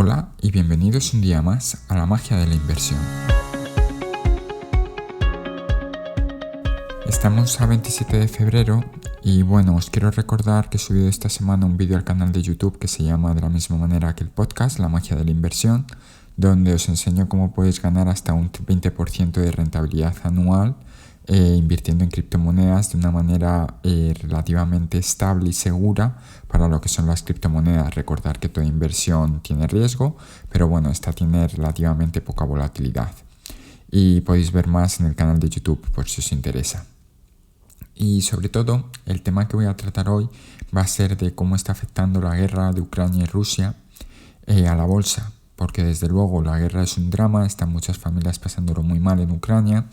Hola y bienvenidos un día más a la magia de la inversión. Estamos a 27 de febrero y bueno, os quiero recordar que he subido esta semana un vídeo al canal de YouTube que se llama de la misma manera que el podcast, La magia de la inversión, donde os enseño cómo podéis ganar hasta un 20% de rentabilidad anual invirtiendo en criptomonedas de una manera relativamente estable y segura para lo que son las criptomonedas. Recordar que toda inversión tiene riesgo, pero bueno, esta tiene relativamente poca volatilidad. Y podéis ver más en el canal de YouTube por si os interesa. Y sobre todo, el tema que voy a tratar hoy va a ser de cómo está afectando la guerra de Ucrania y Rusia a la bolsa. Porque desde luego la guerra es un drama, están muchas familias pasándolo muy mal en Ucrania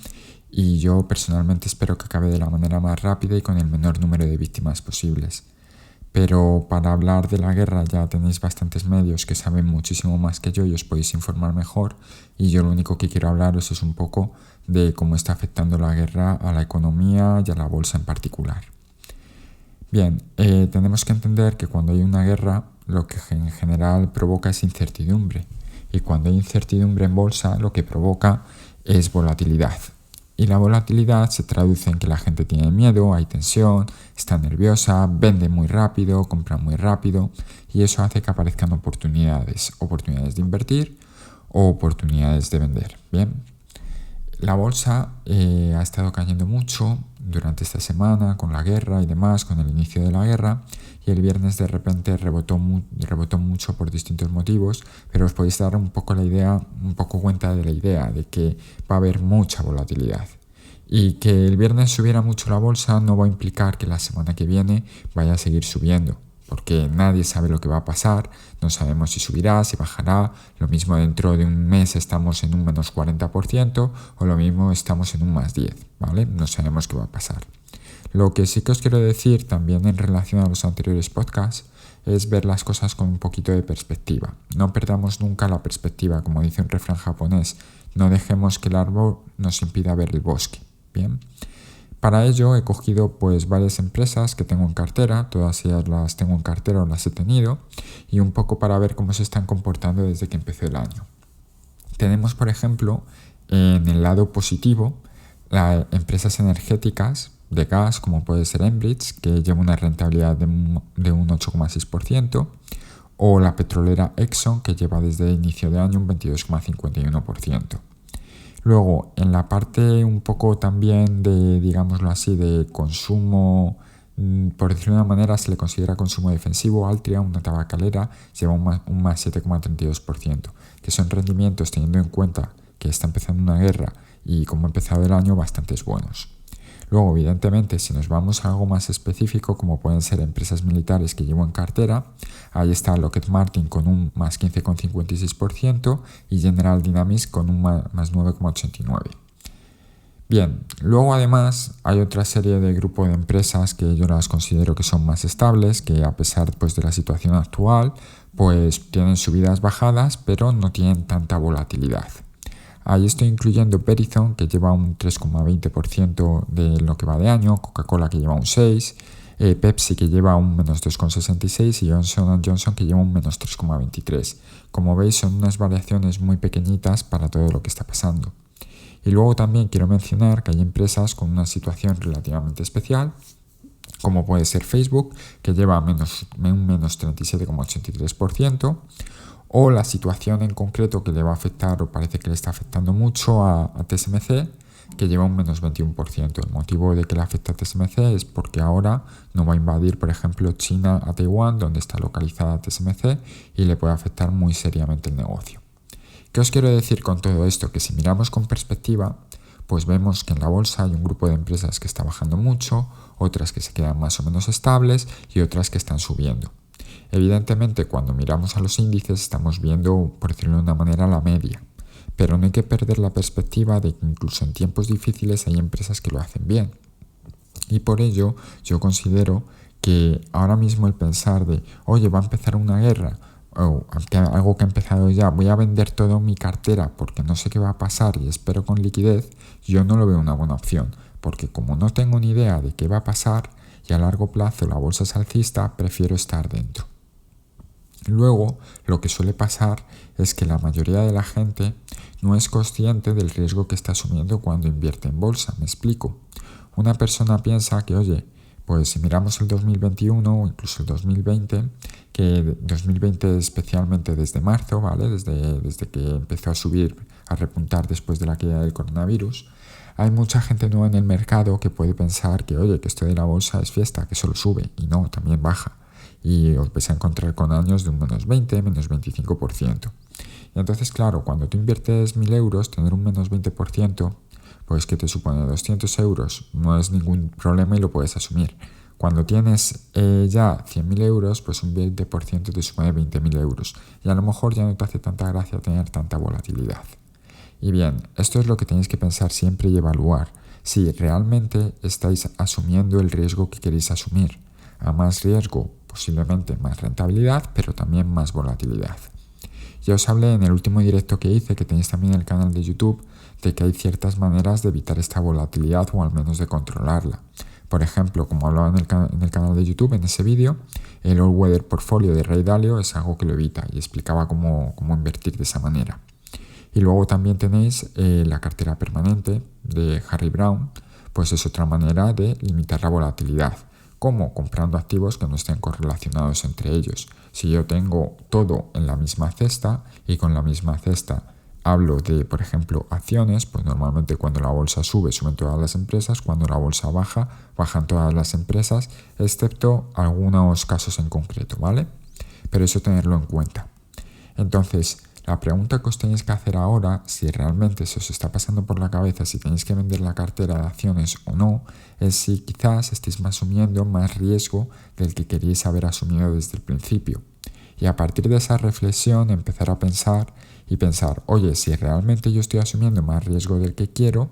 y yo personalmente espero que acabe de la manera más rápida y con el menor número de víctimas posibles. Pero para hablar de la guerra ya tenéis bastantes medios que saben muchísimo más que yo y os podéis informar mejor, y yo lo único que quiero hablaros es un poco de cómo está afectando la guerra a la economía y a la bolsa en particular. Bien, tenemos que entender que cuando hay una guerra lo que en general provoca es incertidumbre, y cuando hay incertidumbre en bolsa lo que provoca es volatilidad. Y la volatilidad se traduce en que la gente tiene miedo, hay tensión, está nerviosa, vende muy rápido, compra muy rápido, y eso hace que aparezcan oportunidades de invertir o oportunidades de vender. Bien, la bolsa ha estado cayendo mucho durante esta semana con la guerra y demás, con el inicio de la guerra, y el viernes de repente rebotó mucho por distintos motivos, pero os podéis dar un poco cuenta de la idea de que va a haber mucha volatilidad. Y que el viernes subiera mucho la bolsa no va a implicar que la semana que viene vaya a seguir subiendo, porque nadie sabe lo que va a pasar, no sabemos si subirá, si bajará, lo mismo dentro de un mes estamos en un menos 40% o lo mismo estamos en un más 10%, ¿vale? No sabemos qué va a pasar. Lo que sí que os quiero decir también en relación a los anteriores podcasts es ver las cosas con un poquito de perspectiva. No perdamos nunca la perspectiva, como dice un refrán japonés, no dejemos que el árbol nos impida ver el bosque. Bien. Para ello he cogido varias empresas que tengo en cartera, todas ellas las tengo en cartera o las he tenido, y un poco para ver cómo se están comportando desde que empezó el año. Tenemos, por ejemplo, en el lado positivo, las empresas energéticas de gas, como puede ser Enbridge, que lleva una rentabilidad de un 8,6%, o la petrolera Exxon, que lleva desde el inicio de año un 22,51%. Luego, en la parte un poco también de, digámoslo así, de consumo, por decirlo de una manera, se le considera consumo defensivo, Altria, una tabacalera, lleva un más 7,32%, que son rendimientos teniendo en cuenta que está empezando una guerra y como ha empezado el año, bastante buenos. Luego, evidentemente, si nos vamos a algo más específico, como pueden ser empresas militares que llevo en cartera, ahí está Lockheed Martin con un más 15,56% y General Dynamics con un más 9,89%. Bien, luego además hay otra serie de grupos de empresas que yo las considero que son más estables, que a pesar de la situación actual, tienen subidas bajadas, pero no tienen tanta volatilidad. Ahí estoy incluyendo Verizon, que lleva un 3,20% de lo que va de año, Coca-Cola, que lleva un 6%, Pepsi, que lleva un menos 2,66% y Johnson & Johnson, que lleva un menos 3,23%. Como veis, son unas variaciones muy pequeñitas para todo lo que está pasando. Y luego también quiero mencionar que hay empresas con una situación relativamente especial, como puede ser Facebook, que lleva un menos 37,83%, o la situación en concreto que le va a afectar o parece que le está afectando mucho a TSMC, que lleva un menos 21%. El motivo de que le afecta a TSMC es porque ahora no va a invadir, por ejemplo, China a Taiwán, donde está localizada TSMC, y le puede afectar muy seriamente el negocio. ¿Qué os quiero decir con todo esto? Que si miramos con perspectiva, vemos que en la bolsa hay un grupo de empresas que está bajando mucho, otras que se quedan más o menos estables y otras que están subiendo. Evidentemente, cuando miramos a los índices estamos viendo, por decirlo de una manera, la media, pero no hay que perder la perspectiva de que incluso en tiempos difíciles hay empresas que lo hacen bien. Y por ello yo considero que ahora mismo el pensar de, oye, va a empezar una guerra, o algo que ha empezado ya, voy a vender toda mi cartera porque no sé qué va a pasar y espero con liquidez, yo no lo veo una buena opción, porque como no tengo ni idea de qué va a pasar y a largo plazo la bolsa es alcista, prefiero estar dentro. Luego, lo que suele pasar es que la mayoría de la gente no es consciente del riesgo que está asumiendo cuando invierte en bolsa. Me explico. Una persona piensa que, oye, pues si miramos el 2021 o incluso el 2020, que 2020 especialmente desde marzo, ¿vale? Desde que empezó a subir, a repuntar después de la caída del coronavirus, hay mucha gente nueva en el mercado que puede pensar que, oye, que esto de la bolsa es fiesta, que solo sube, y no, también baja. Y os vais a encontrar con años de un menos 20, menos 25%. Y entonces, claro, cuando tú inviertes 1.000 euros, tener un menos 20%, pues que te supone 200 euros, no es ningún problema y lo puedes asumir. Cuando tienes ya 100.000 euros, pues un 20% te supone 20.000 euros. Y a lo mejor ya no te hace tanta gracia tener tanta volatilidad. Y bien, esto es lo que tenéis que pensar siempre y evaluar. Si realmente estáis asumiendo el riesgo que queréis asumir. A más riesgo, posiblemente más rentabilidad, pero también más volatilidad. Ya os hablé en el último directo que hice, que tenéis también en el canal de YouTube, de que hay ciertas maneras de evitar esta volatilidad o al menos de controlarla. Por ejemplo, como hablaba en el canal de YouTube, en ese vídeo, el All Weather Portfolio de Ray Dalio es algo que lo evita y explicaba cómo invertir de esa manera. Y luego también tenéis la cartera permanente de Harry Brown, pues es otra manera de limitar la volatilidad. ¿Cómo? Comprando activos que no estén correlacionados entre ellos. Si yo tengo todo en la misma cesta y con la misma cesta hablo de, por ejemplo, acciones, pues normalmente cuando la bolsa sube, suben todas las empresas, cuando la bolsa baja, bajan todas las empresas, excepto algunos casos en concreto, ¿vale? Pero eso tenerlo en cuenta. Entonces, la pregunta que os tenéis que hacer ahora, si realmente se os está pasando por la cabeza si tenéis que vender la cartera de acciones o no, es si quizás estéis asumiendo más riesgo del que queríais haber asumido desde el principio. Y a partir de esa reflexión empezar a pensar, oye, si realmente yo estoy asumiendo más riesgo del que quiero,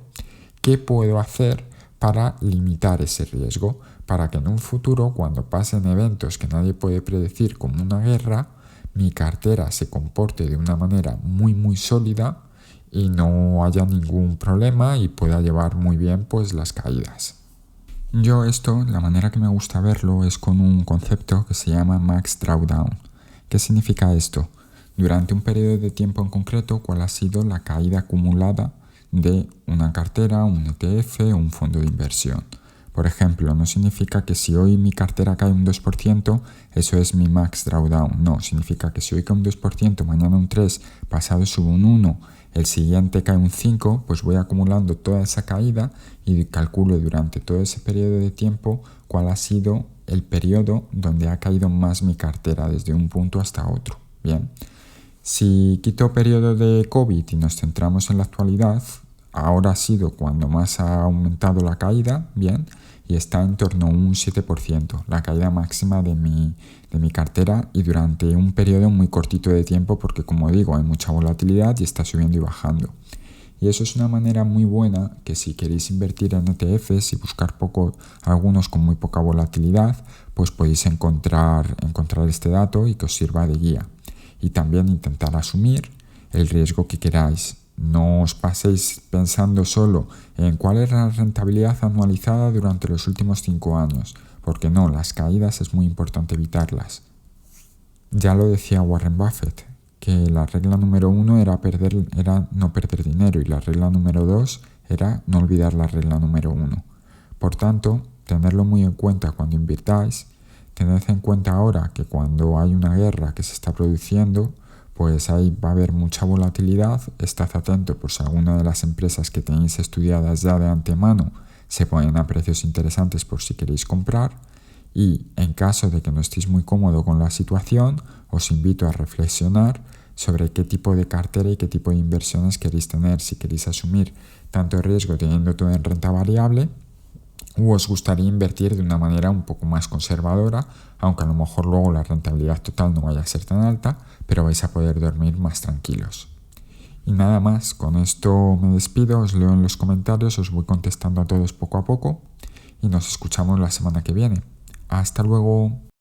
¿qué puedo hacer para limitar ese riesgo? Para que en un futuro, cuando pasen eventos que nadie puede predecir como una guerra, mi cartera se comporte de una manera muy muy sólida y no haya ningún problema y pueda llevar muy bien pues las caídas. Yo esto, la manera que me gusta verlo es con un concepto que se llama Max Drawdown. ¿Qué significa esto? Durante un periodo de tiempo en concreto, ¿cuál ha sido la caída acumulada de una cartera, un ETF o un fondo de inversión? Por ejemplo, no significa que si hoy mi cartera cae un 2%, eso es mi max drawdown. No, significa que si hoy cae un 2%, mañana un 3%, pasado sube un 1%, el siguiente cae un 5%, pues voy acumulando toda esa caída y calculo durante todo ese periodo de tiempo cuál ha sido el periodo donde ha caído más mi cartera desde un punto hasta otro. Bien, si quito periodo de COVID y nos centramos en la actualidad, ahora ha sido cuando más ha aumentado la caída, bien, y está en torno a un 7%, la caída máxima de mi cartera y durante un periodo muy cortito de tiempo porque, como digo, hay mucha volatilidad y está subiendo y bajando. Y eso es una manera muy buena que si queréis invertir en ETFs y buscar algunos con muy poca volatilidad, pues podéis encontrar este dato y que os sirva de guía. Y también intentar asumir el riesgo que queráis. No os paséis pensando solo en cuál es la rentabilidad anualizada durante los últimos 5 años, porque no, las caídas es muy importante evitarlas. Ya lo decía Warren Buffett, que la regla número 1 era no perder dinero y la regla número 2 era no olvidar la regla número 1. Por tanto, tenerlo muy en cuenta cuando invirtáis. Tened en cuenta ahora que cuando hay una guerra que se está produciendo, pues ahí va a haber mucha volatilidad. Estad atento por si alguna de las empresas que tenéis estudiadas ya de antemano se ponen a precios interesantes por si queréis comprar. Y en caso de que no estéis muy cómodo con la situación, os invito a reflexionar sobre qué tipo de cartera y qué tipo de inversiones queréis tener, si queréis asumir tanto riesgo teniendo todo en renta variable o os gustaría invertir de una manera un poco más conservadora, aunque a lo mejor luego la rentabilidad total no vaya a ser tan alta, pero vais a poder dormir más tranquilos. Y nada más, con esto me despido, os leo en los comentarios, os voy contestando a todos poco a poco y nos escuchamos la semana que viene. Hasta luego.